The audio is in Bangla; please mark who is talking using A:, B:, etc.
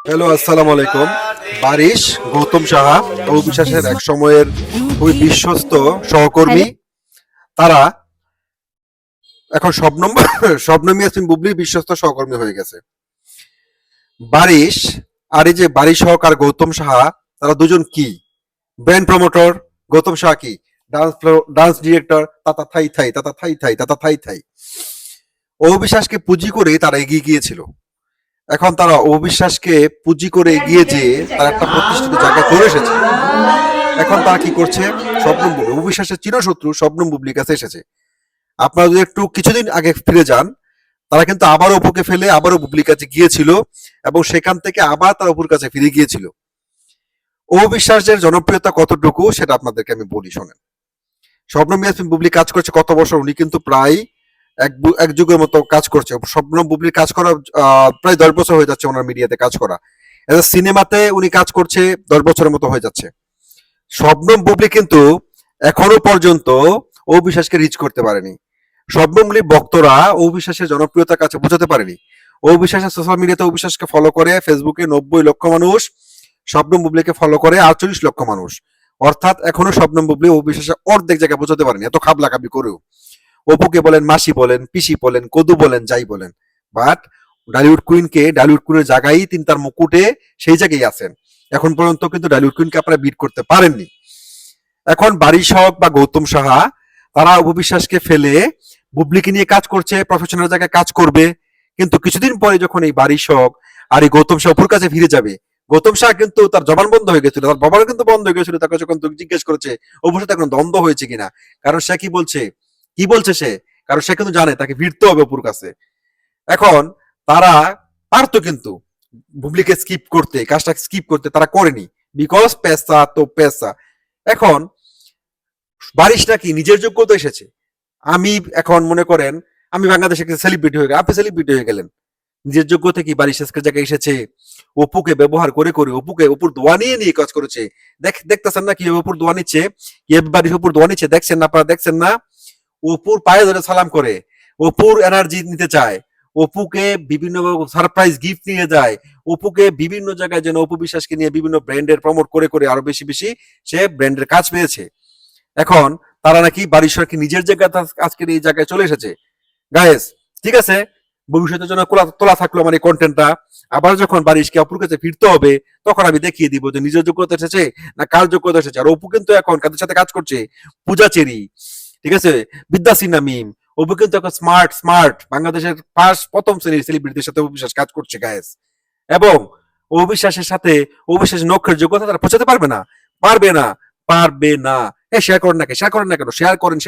A: হ্যালো, আসসালামু আলাইকুম। বারিশ, গৌতম সাহা, অবিশ্বাসের এক সময়ের খুবই বিশ্বস্ত সহকর্মী।
B: হ্যালো।
A: তারা এখন শবনম শবনম ইয়াসমিন বুবলির বিশ্বস্ত সহকর্মী হয়ে গেছে। বারিশ আর এই যে বারিশ হক আর গৌতম সাহা, তারা দুজন কি ব্র্যান্ড প্রমোটর। গৌতম সাহা কি ডান্স ডিরেক্টর। তাতা থাই থাই, তাতা থাই থাই, তাতা থাই থাই। অবিশ্বাসকে পুঁজি করে তারা এগিয়ে গিয়েছিল। এখন তারা অবিশ্বাসকে পুঁজি করে এগিয়ে যেয়ে তারা একটা প্রতিষ্ঠিত জায়গায় চলে এসেছে। এখন তারা কি করছে? শবনম বুবলি, অবিশ্বাসের চিরশত্রু শবনম বুবলির কাছে এসেছে। আপনারা যদি একটু কিছুদিন আগে ফিরে যান, তারা কিন্তু আবারও অপুকে ফেলে আবারও বুবলির কাছে গিয়েছিল এবং সেখান থেকে আবার তারা অপুর কাছে ফিরে গিয়েছিল। অবিশ্বাসের জনপ্রিয়তা কতটুকু সেটা আপনাদেরকে আমি বলি, শোনেন। শবনম ইয়াসমিন বুবলি কাজ করছে কত বছর? উনি কিন্তু প্রায় এক যুগের মতো কাজ করছে। শবনম বুবলির কাজ করা প্রায় 10 বছর হয়ে যাচ্ছে ওনার মিডিয়াতে কাজ করা। সিনেমাতে উনি কাজ করছে 10 বছরের মতো হয়ে যাচ্ছে। শবনম বুবলি কিন্তু এখনো পর্যন্ত অবিশ্বাসকে রিচ করতে পারেনি। শবনম বুবলির ভক্তরা অবিশ্বাসের জনপ্রিয়তার কাছে পৌঁছাতে পারেনি। অবিশ্বাসের সোশ্যাল মিডিয়াতে অবিশ্বাসকে ফলো করে ফেসবুকে 90 লক্ষ মানুষ, শবনম বুবলিকে ফলো করে 48 লক্ষ মানুষ। অর্থাৎ এখনো শবনম বুবলি অবিশ্বাসের অর্ধেক জায়গায় পৌঁছাতে পারেনি, এত খাবলাখাবি করেও। অপুকে বলেন মাসি বলেন, পিসি বলেন, কদু বলেন, যাই বলেন, বাট ডালিউড কুইনের জায়গায় তিনি তার মুকুটে সেই জায়গায় আছেন। এখন পর্যন্ত কিন্তু ডালিউড কুইনকে আপনারা বিট করতে পারেননি। এখন বারিশ হক বা গৌতম সাহা, তারা অপবিশ্বাসকে ফেলে বুবলিকে নিয়ে কাজ করছে, প্রফেশনাল জায়গায় কাজ করবে। কিন্তু কিছুদিন পরে যখন এই বারিশ হক আর এই গৌতম সাহা অপুর কাছে ফিরে যাবে, গৌতম সাহা কিন্তু তার জবান বন্ধ হয়ে গেছিল, তার বাবার কিন্তু বন্ধ হয়ে গেছিল। তাকে যখন জিজ্ঞেস করেছে অপুর সাথে এখন দ্বন্দ্ব হয়েছে কিনা, কারণ সে কি বলছে সে, কারণ সে কিন্তু জানে তাকে ভিড়তে হবে অপুর কাছে। এখন তারা পারতো কিন্তু বুবলিকে কাজটা স্কিপ করতে, তারা করেনি। বিকজ পেশা তো পেশা। এখন বারিশ নাকি নিজের যোগ্যতা এসেছে। আমি এখন মনে করেন আমি বাংলাদেশে সেলিব্রিটি হয়ে গেলাম, আপনি সেলিব্রিটি হয়ে গেলেন, নিজের যোগ্যতা কি বারিশ আজকের জায়গায় এসেছে? অপুকে ব্যবহার করে করে অপুর দোয়া নিয়ে কাজ করেছে। দেখতেছেন না কিভাবে অপুর দোয়া নিচ্ছে, কিভাবে বারিশ অপুর দোয়া নিচ্ছে, দেখছেন না আপনারা? দেখছেন না? অপুর পায়ে ধরে সালাম করে, অপুর এনার্জি নিতে চায়, অপুকে বিভিন্ন সারপ্রাইজ গিফট নিয়ে যায়, অপুকে বিভিন্ন জায়গায় যেন অপু বিশ্বাসকে নিয়ে বিভিন্ন ব্র্যান্ডের প্রমোট করে করে আরো বেশি বেশি সে ব্র্যান্ডের কাজ পেয়েছে। এখন তারা নাকি বারিশরকে নিজের জায়গায় আজকের এই জায়গায় চলে এসেছে। গায়েস, ঠিক আছে, ভবিষ্যতের জন্য তোলা থাকলো আমার এই কন্টেন্টটা। আবার যখন বারিশকে অপুর কাছে ফিরতে হবে, তখন আমি দেখিয়ে দিব যে নিজের যোগ্যতা এসেছে না কার যোগ্যতা এসেছে। আর অপু কিন্তু এখন কাদের সাথে কাজ করছে? পূজা চেরি, ঠিক আছে, বিদ্যা সিনহা মিম। অপু কিন্তু এখন স্মার্ট বাংলাদেশের প্রথম শ্রেণীর সেলিব্রিটির সাথে অবিশ্বাস কাজ করছে গায়েস। এবং অবিশ্বাসের সাথে অবিশ্বাসের নক্ষের যোগ্যতা তারা পৌঁছাতে পারবে না, পারবে না। শেয়ার করেন না কেন? শেয়ার করেন।